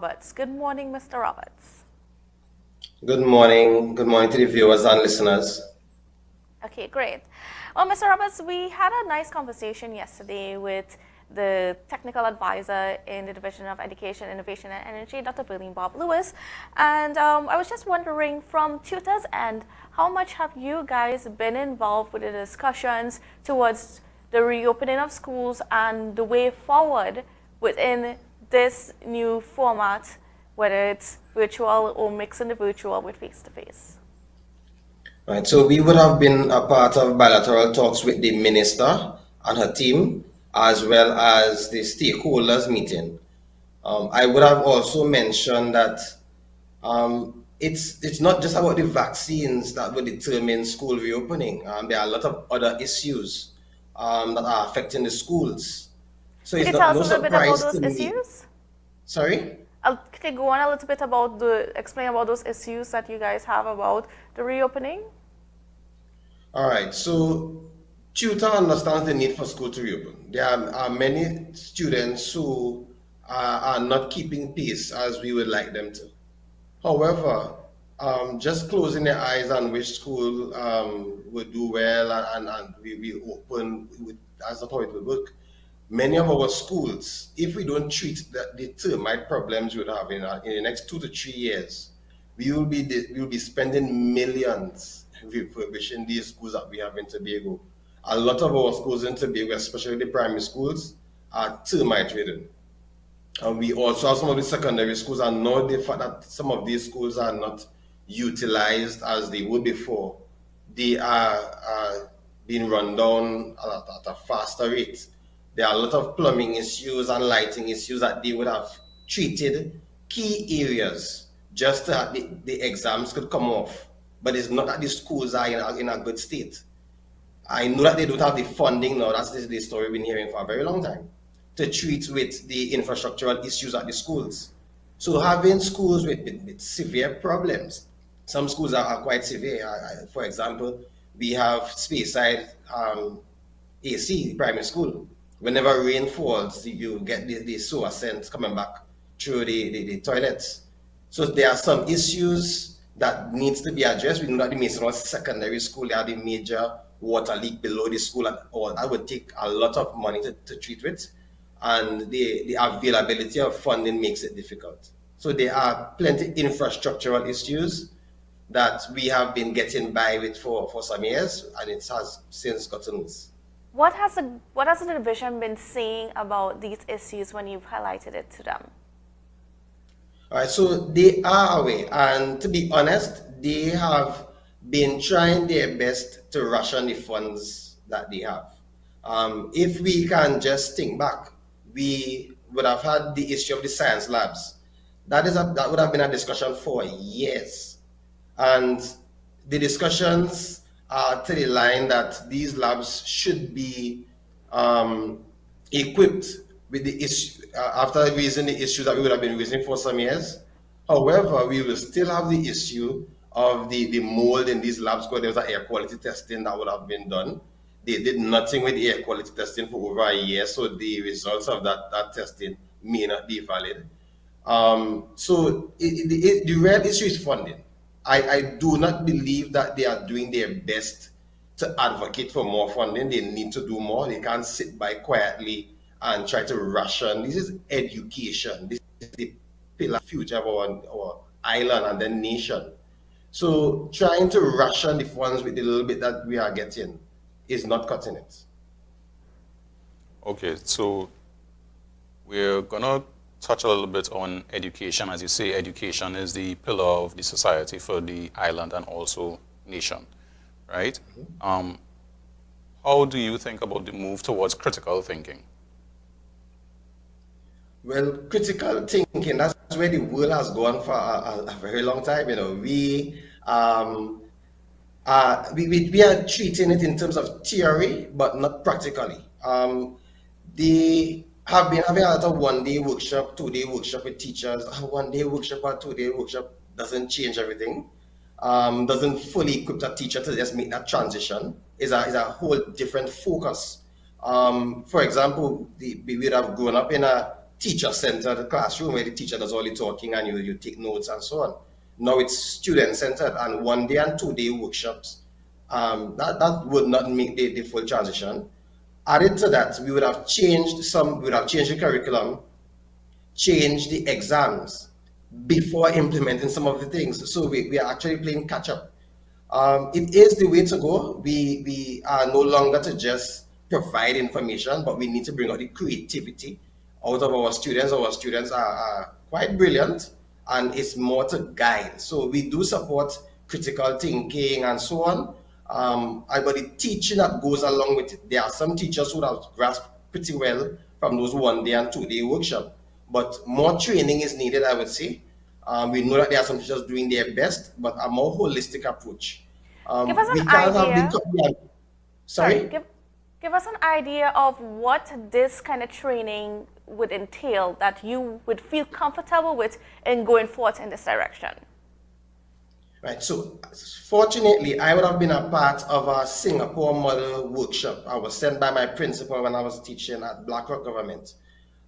Roberts. Good morning, Mr. Roberts. Good morning. Good morning to the viewers and listeners. Okay, great. Well, Mr. Roberts, we had a nice conversation yesterday with the technical advisor in the Division of Education, Innovation, and Energy, Dr. Berlin Bob Lewis. And I was just wondering, from tutors' end, how much have you guys been involved with the discussions towards the reopening of schools and the way forward within this new format, whether it's virtual or mixing the virtual with face-to-face? Right, so we would have been a part of bilateral talks with the minister and her team, as well as the stakeholders meeting. I would have also mentioned that it's not just about the vaccines that will determine school reopening. There are a lot of other issues that are affecting the schools. So Could it's you tell not us no a little bit about surprise those to me. issues? Sorry. Could you go on a little bit about explain about those issues that you guys have about the reopening? All right, so tutor understands the need for school to reopen. There are many students who are not keeping pace as we would like them to. However, just closing their eyes and wish school would do well and we open with, that's not how it will work. Many of our schools, if we don't treat the termite problems we would have in the next 2 to 3 years, we will be spending millions refurbishing these schools that we have in Tobago. A lot of our schools in Tobago, especially the primary schools, are termite ridden. And we also have some of the secondary schools, and now the fact that some of these schools are not utilized as they were before, they are being run down at a faster rate. There are a lot of plumbing issues and lighting issues that they would have treated key areas just so that the exams could come off. But it's not that the schools are in a good state. I know that they don't have the funding now. That's the story we've been hearing for a very long time to treat with the infrastructural issues at the schools. So having schools with severe problems, some schools are quite severe. For example, we have Speyside AC primary school. Whenever rain falls, you get the sewer scent coming back through the toilets. So there are some issues that needs to be addressed. We know that the Mason Secondary School, they had a major water leak below the school at all. That would take a lot of money to treat with, and the availability of funding makes it difficult. So there are plenty infrastructural issues that we have been getting by with for some years, and it has since gotten worse. What has the division been saying about these issues when you've highlighted it to them? All right, so they are aware, and to be honest, they have been trying their best to ration the funds that they have. If we can just think back, we would have had the issue of the science labs. That would have been a discussion for years, and the discussions are to the line that these labs should be equipped with the issue after raising the issues that we would have been raising for some years. However, we will still have the issue of the mold in these labs because there was an air quality testing that would have been done. They did nothing with the air quality testing for over a year, so the results of that testing may not be valid. So the real issue is funding. I do not believe that they are doing their best to advocate for more funding. They need to do more. They can't sit by quietly and try to ration. This is education. This is the pillar future of our island and then nation. So trying to ration the funds with the little bit that we are getting is not cutting it. Okay, so we're gonna touch a little bit on education. As you say, education is the pillar of the society for the island and also nation, right? How do you think about the move towards critical thinking? Well, critical thinking, that's where the world has gone for a very long time. We are treating it in terms of theory, but not practically. They have been having a lot of 1 day workshop, 2 day workshop with teachers. A 1 day workshop or 2 day workshop doesn't change everything. Doesn't fully equip that teacher to just make that transition. Is a whole different focus. For example, we would have grown up in teacher-centered classroom where the teacher does all the talking and you take notes and so on. Now it's student-centered and 1 day and 2 day workshops. That would not make the full transition. Added to that, we would have changed the curriculum, changed the exams before implementing some of the things. So we are actually playing catch up. It is the way to go. We are no longer to just provide information, but we need to bring out the creativity out of our students. Our students are quite brilliant, and it's more to guide. So we do support critical thinking and so on. But the teaching that goes along with it, there are some teachers who have grasped pretty well from those 1 day and 2 day workshop, but more training is needed, I would say. We know that there are some teachers doing their best, but a more holistic approach. Give us We an can't have idea. the Sorry, sorry. give us an idea of what this kind of training would entail that you would feel comfortable with in going forth in this direction. Right. So, fortunately, I would have been a part of a Singapore model workshop. I was sent by my principal when I was teaching at BlackRock Government.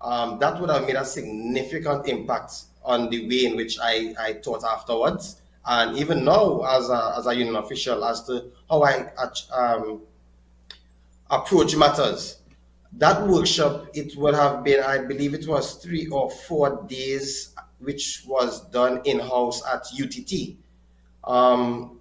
That would have made a significant impact on the way in which I taught afterwards, and even now as a union official, as to how I approach matters. That workshop, it would have been, I believe it was 3 or 4 days, which was done in-house at UTT. Um,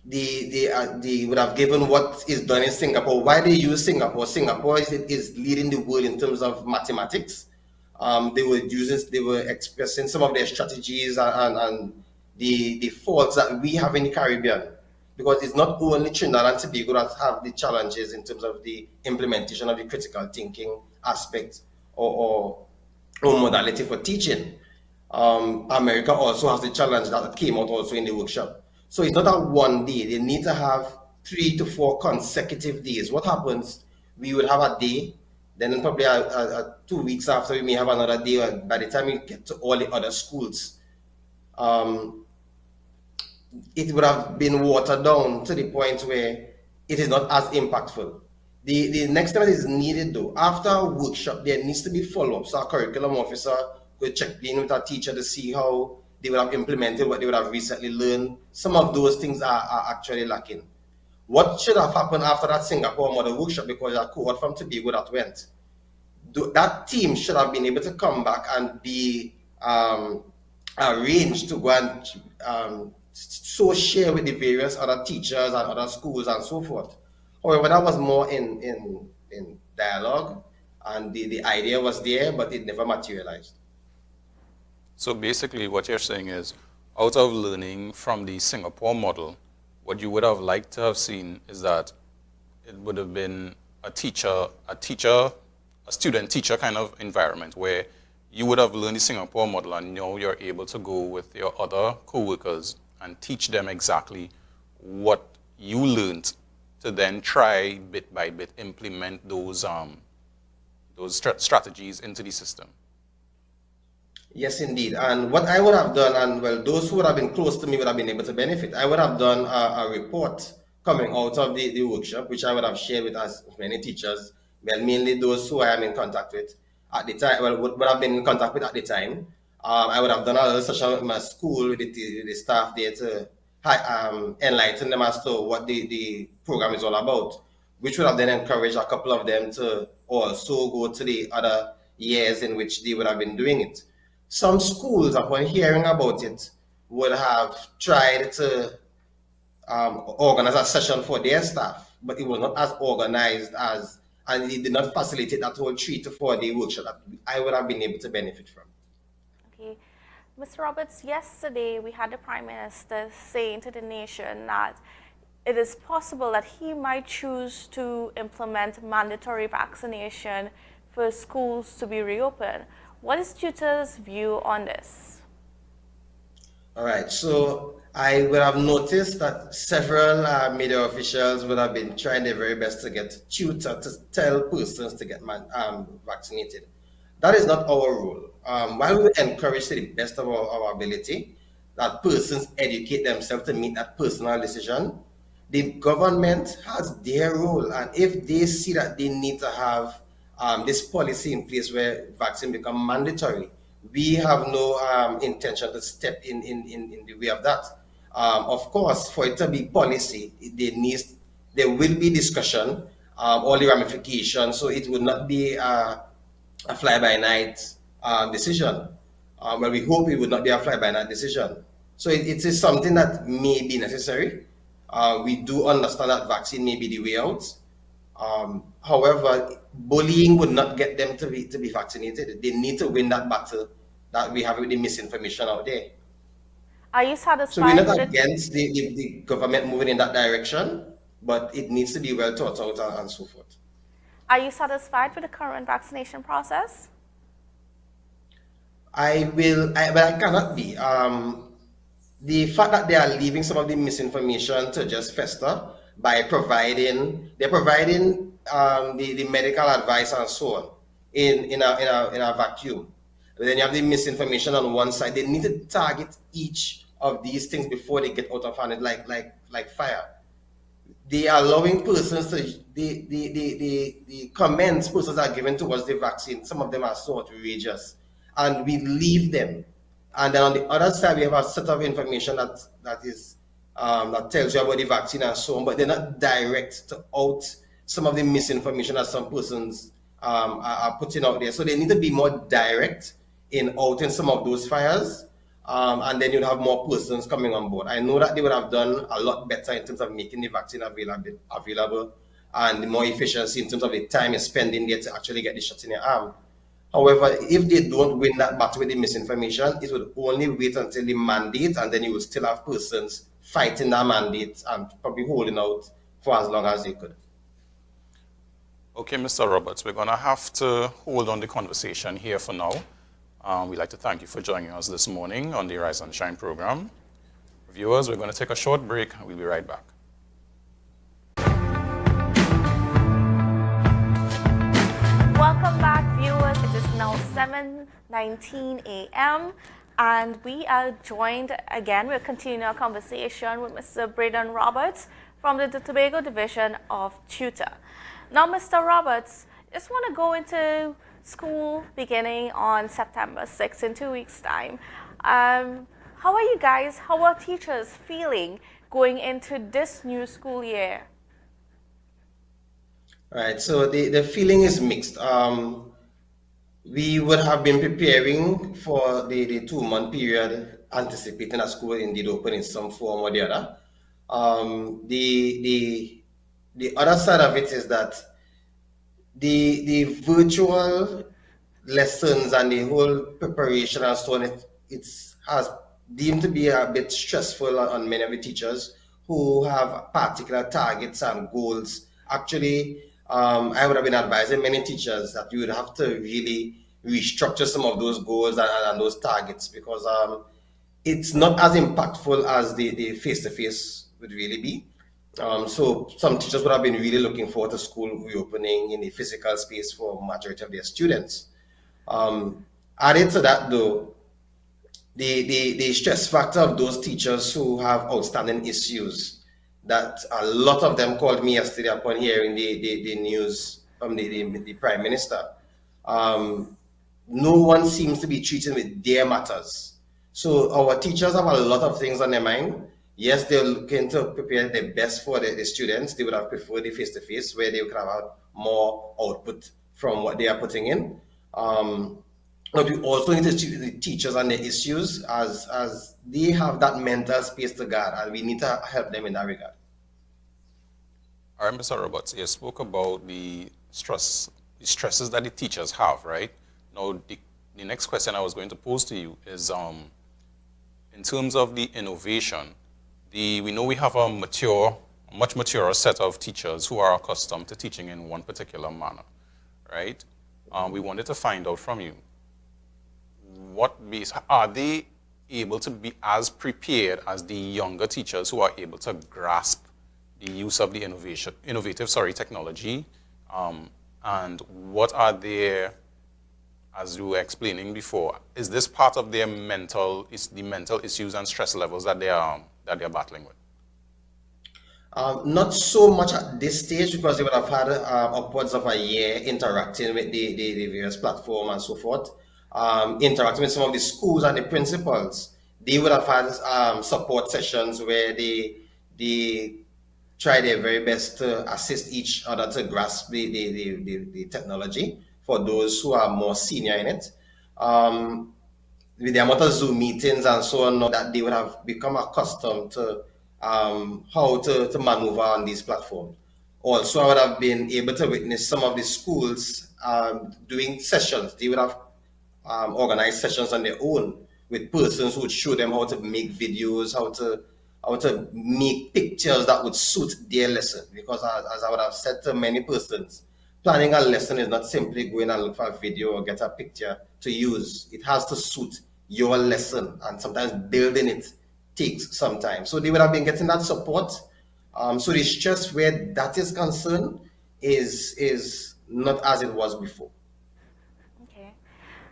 they would have given what is done in Singapore. Why they use Singapore? Singapore is leading the world in terms of mathematics. They were expressing some of their strategies and the faults that we have in the Caribbean, because it's not only Trinidad and Tobago that have the challenges in terms of the implementation of the critical thinking aspect or modality for teaching. America also has the challenge that came out also in the workshop. So it's not a 1 day. They need to have 3 to 4 consecutive days. What happens? We would have a day, then probably 2 weeks after we may have another day. By the time we get to all the other schools, um, it would have been watered down to the point where it is not as impactful. The next time that is needed though, after a workshop, there needs to be follow-up. So a curriculum officer could check in with a teacher to see how they would have implemented what they would have recently learned. Some of those things are actually lacking. What should have happened after that Singapore model workshop, because a cohort from Tobago that went, that team should have been able to come back and be arranged to go and so share with the various other teachers and other schools and so forth. However, that was more in dialogue, and the idea was there, but it never materialized. So basically, what you're saying is, out of learning from the Singapore model, what you would have liked to have seen is that it would have been a student-teacher kind of environment where you would have learned the Singapore model and now you're able to go with your other co-workers and teach them exactly what you learned to then try bit by bit implement those strategies into the system. Yes, indeed. And what I would have done, and well, those who would have been close to me would have been able to benefit. I would have done a report coming out of the workshop, which I would have shared with as many teachers, well, mainly those who I am in contact with at the time, well, would have been in contact with at the time. I would have done a little session with my school, with the staff there to enlighten them as to what the program is all about, which would have then encouraged a couple of them to also go to the other years in which they would have been doing it. Some schools, upon hearing about it, would have tried to organize a session for their staff, but it was not as organized as, and it did not facilitate that whole 3 to 4 day workshop that I would have been able to benefit from. Okay. Mr. Roberts, yesterday we had the Prime Minister saying to the nation that it is possible that he might choose to implement mandatory vaccination for schools to be reopened. What is tutors' view on this? All right, so I would have noticed that several media officials would have been trying their very best to get tutor to tell persons to get vaccinated. That is not our role. While we encourage to the best of our ability that persons educate themselves to make that personal decision, the government has their role. And if they see that they need to have this policy in place where vaccine become mandatory. We have no intention to step in the way of that. Of course, for it to be policy, there will be discussion, all the ramifications, so it would not be a fly-by-night decision. Well, we hope it would not be a fly-by-night decision. So it is something that may be necessary. We do understand that vaccine may be the way out. However, bullying would not get them to be vaccinated. They need to win that battle that we have with the misinformation out there. Are you So we're satisfied with not it? against the government moving in that direction, but it needs to be well thought out and so forth. Are you satisfied with the current vaccination process? But I cannot be. The fact that they are leaving some of the misinformation to just fester by they're providing the medical advice and so on in a vacuum. But then you have the misinformation on one side. They need to target each of these things before they get out of hand, like fire. They are allowing persons to the comments persons are given towards the vaccine. Some of them are so outrageous, and we leave them. And then on the other side, we have a set of information that tells you about the vaccine and so on, but they're not direct to out some of the misinformation that some persons are putting out there. So they need to be more direct in outing some of those fires, and then you'd have more persons coming on board. I know that they would have done a lot better in terms of making the vaccine available and the more efficiency in terms of the time you're spending there to actually get the shot in your arm. However, if they don't win that battle with the misinformation, it would only wait until the mandate, and then you would still have persons fighting that mandate and probably holding out for as long as they could. Okay, Mr. Roberts, we're going to have to hold on the conversation here for now. We'd like to thank you for joining us this morning on the Rise and Shine program. Viewers, we're going to take a short break, and we'll be right back. Welcome back, viewers. It is now 7:19 a.m. and we are joined again. We'll continue our conversation with Mr. Bradon Roberts from the Tobago Division of Tutor. Now, Mr. Roberts, just want to go into school beginning on September 6th in 2 weeks' time. How are you guys? How are teachers feeling going into this new school year? Right, so the feeling is mixed. We would have been preparing for the 2 month period, anticipating that school will indeed open in some form or the other. The other side of it is that the virtual lessons and the whole preparation and so on, it has deemed to be a bit stressful on many of the teachers who have particular targets and goals. Actually, I would have been advising many teachers that you would have to really restructure some of those goals and those targets, because it's not as impactful as the face-to-face would really be. So some teachers would have been really looking forward to school reopening in a physical space for majority of their students. Added to that, though, the stress factor of those teachers who have outstanding issues, that a lot of them called me yesterday upon hearing the news from the Prime Minister. No one seems to be treating with their matters. So our teachers have a lot of things on their mind. Yes, they're looking to prepare their best for the students. They would have preferred the face-to-face where they could have had more output from what they are putting in. But we also need to treat the teachers and their issues as they have that mental space to guard, and we need to help them in that regard. All right, Mr. Roberts, you spoke about the stresses that the teachers have, right? Now, the next question I was going to pose to you is, in terms of the innovation, we know we have a much maturer set of teachers who are accustomed to teaching in one particular manner, right? We wanted to find out from you, are they able to be as prepared as the younger teachers who are able to grasp the use of the innovative technology, and what are their, as you were explaining before, is this part of their mental issues and stress levels that they are battling with? Not so much at this stage because they would have had upwards of a year interacting with the various platform and so forth, interacting with some of the schools and the principals. They would have had support sessions where they try their very best to assist each other to grasp the technology for those who are more senior in it. With the amount of Zoom meetings and so on, now that they would have become accustomed to how to maneuver on these platforms. Also, I would have been able to witness some of the schools doing sessions. They would have organized sessions on their own with persons who would show them how to make videos, how to make pictures that would suit their lesson. Because as I would have said to many persons, planning a lesson is not simply going and look for a video or get a picture to use. It has to suit your lesson, and sometimes building it takes some time. So they would have been getting that support. So the stress where that is concerned is not as it was before. Okay.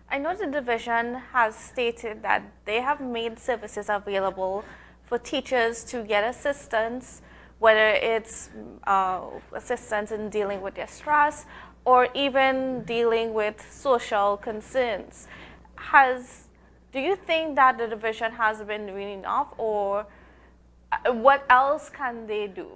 I know the division has stated that they have made services available for teachers to get assistance, whether it's assistance in dealing with their stress or even dealing with social concerns. Do you think that the division has been doing enough, or what else can they do?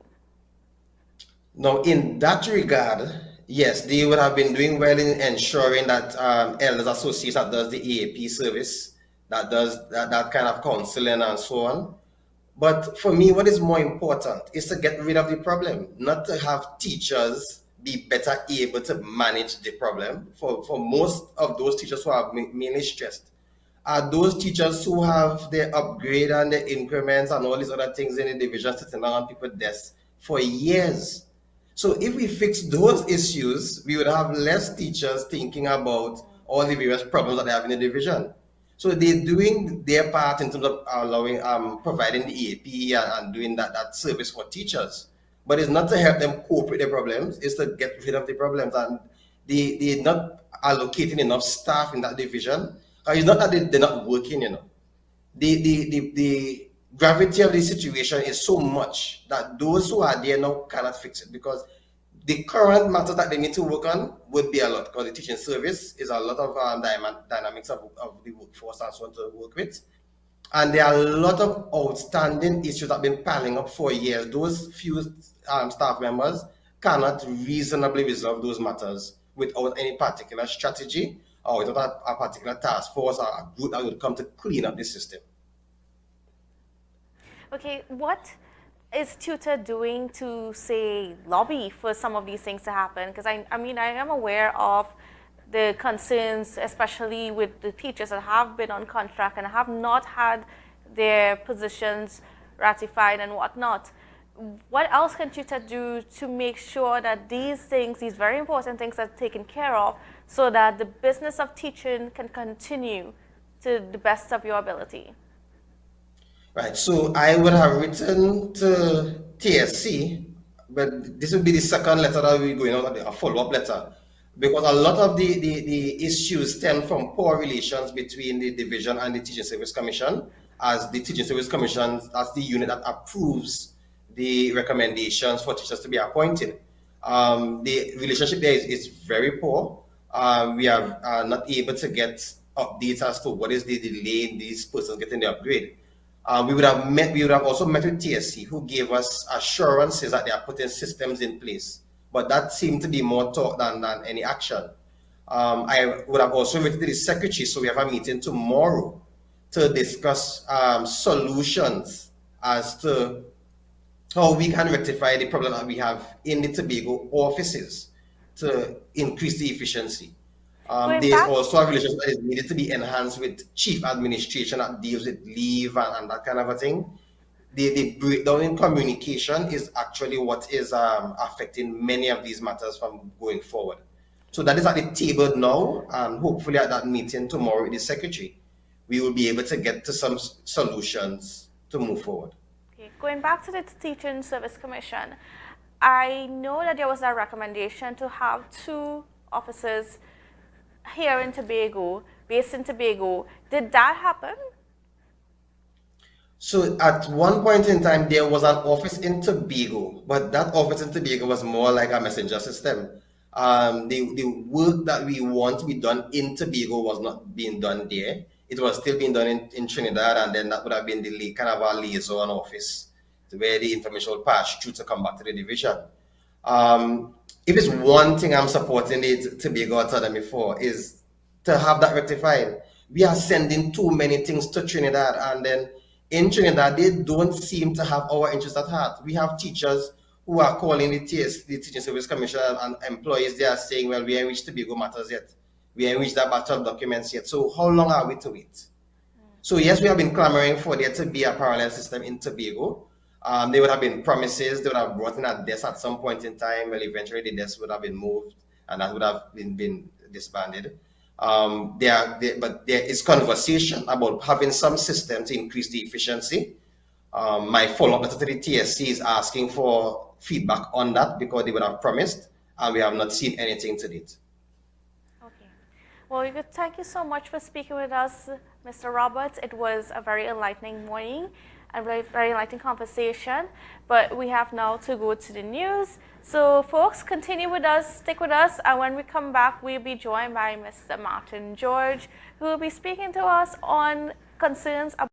Now, in that regard, yes, they would have been doing well in ensuring that Elders Association that does the EAP service, that does that kind of counseling and so on. But for me, what is more important is to get rid of the problem, not to have teachers be better able to manage the problem. For most of those teachers who are mainly stressed, are those teachers who have their upgrade and their increments and all these other things in the division sitting on people's desks for years. So if we fix those issues, we would have less teachers thinking about all the various problems that they have in the division. So they're doing their part in terms of allowing, providing the EAP and doing that service for teachers. But it's not to help them cope with the problems, it's to get rid of the problems. And they're not allocating enough staff in that division. It's not that they're not working, the gravity of the situation is so much that those who are there now cannot fix it, because the current matters that they need to work on would be a lot, because the teaching service is a lot of dynamics of the workforce and so on to work with. And there are a lot of outstanding issues that have been piling up for years. Those few staff members cannot reasonably resolve those matters without any particular strategy or without a particular task force or a group that would come to clean up the system. Okay, what is Tutor doing to, say, lobby for some of these things to happen? Because I mean, I am aware of the concerns, especially with the teachers that have been on contract and have not had their positions ratified and whatnot. What else can Tutor do to make sure that these things, these very important things, are taken care of so that the business of teaching can continue to the best of your ability? Right, so I would have written to TSC, but this will be the second letter that we're going out, a follow-up letter, because a lot of the issues stem from poor relations between the division and the Teaching Service Commission, as the Teaching Service Commission, that's the unit that approves the recommendations for teachers to be appointed. The relationship there is very poor. We are not able to get updates as to what is the delay in these persons getting the upgrade. We would have also met with TSC, who gave us assurances that they are putting systems in place, but that seemed to be more talk than any action. I would have also written to the secretary, so we have a meeting tomorrow to discuss solutions as to how we can rectify the problem that we have in the Tobago offices to increase the efficiency. There's also a relationship that is needed to be enhanced with chief administration that deals with leave and that kind of a thing. The breakdown in communication is actually what is affecting many of these matters from going forward. So that is at the table now, and hopefully at that meeting tomorrow with the secretary, we will be able to get to some solutions to move forward. Okay, going back to the Teaching Service Commission, I know that there was a recommendation to have 2 officers here in Tobago, based in Tobago. Did that happen? So at one point in time, there was an office in Tobago, but that office in Tobago was more like a messenger system. The work that we want to be done in Tobago was not being done there. It was still being done in Trinidad, and then that would have been the kind of a liaison office where the information will pass through to come back to the division. If it's one thing I'm supporting the Tobago Academy for is to have that rectified. We are sending too many things to Trinidad, and then in Trinidad they don't seem to have our interest at heart. We have teachers who are calling the the Teaching Service Commission, and employees. They are saying, "Well, we ain't reached Tobago matters yet. We ain't reached that batch of documents yet. So how long are we to wait?" So yes, we have been clamoring for there to be a parallel system in Tobago. There would have been promises. They would have brought in a desk at some point in time. Well, eventually the desk would have been moved, and that would have been disbanded. But there is conversation about having some system to increase the efficiency. My follow-up letter to the TSC is asking for feedback on that because they would have promised, and we have not seen anything to date. Okay. Well, thank you so much for speaking with us, Mr. Roberts. It was a very enlightening morning, a very enlightening conversation. But we have now to go to the news. So, folks, continue with us, stick with us, and when we come back, we'll be joined by Mr. Martin George, who will be speaking to us on concerns about